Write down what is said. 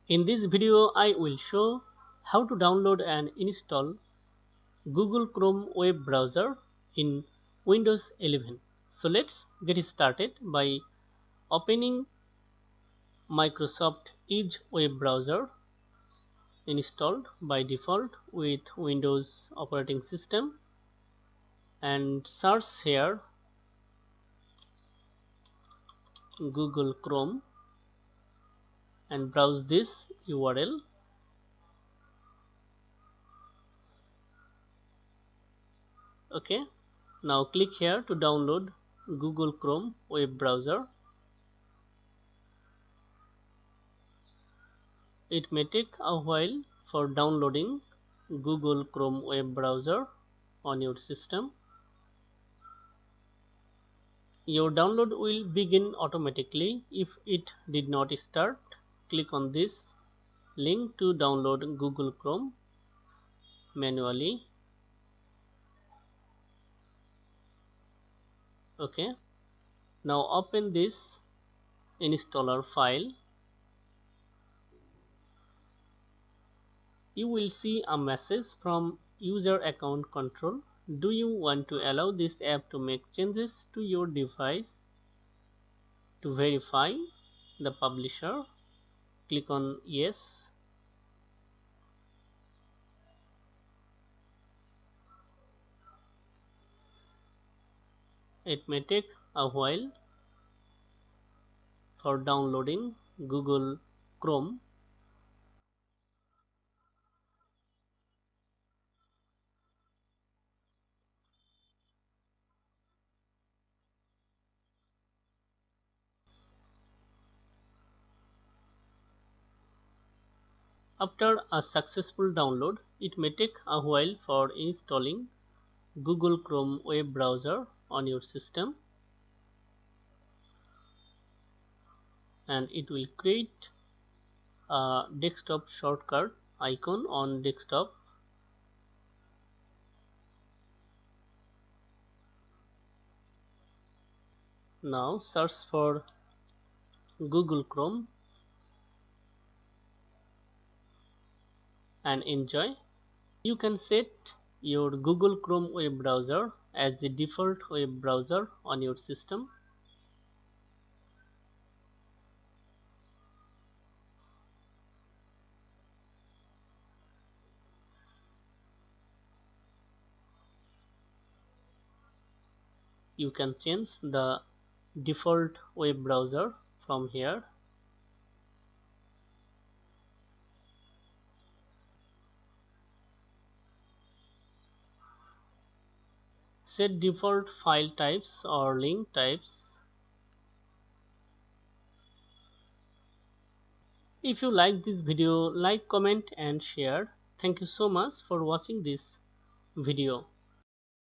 In this video, I will show how to download and install Google Chrome web browser in Windows 11. So let's get started by opening Microsoft Edge web browser installed by default with Windows operating system and search here Google Chrome and browse this URL. Okay, now click here to download Google Chrome web browser. It may take a while for downloading Google Chrome web browser on your system. Your download will begin automatically. If it did not start, click on this link to download Google Chrome manually. Okay, now open this installer file. You will see a message from user account control. Do you want to allow this app to make changes to your device? To verify the publisher, click on yes. It may take a while for downloading Google Chrome. After a successful download, it may take a while for installing Google Chrome web browser on your system, and it will create a desktop shortcut icon on desktop. Now search for Google Chrome and enjoy. You can set your Google Chrome web browser as the default web browser on your system. You can change the default web browser from here. Set default file types or link types. If you like this video, like, comment and share. Thank you so much for watching this video.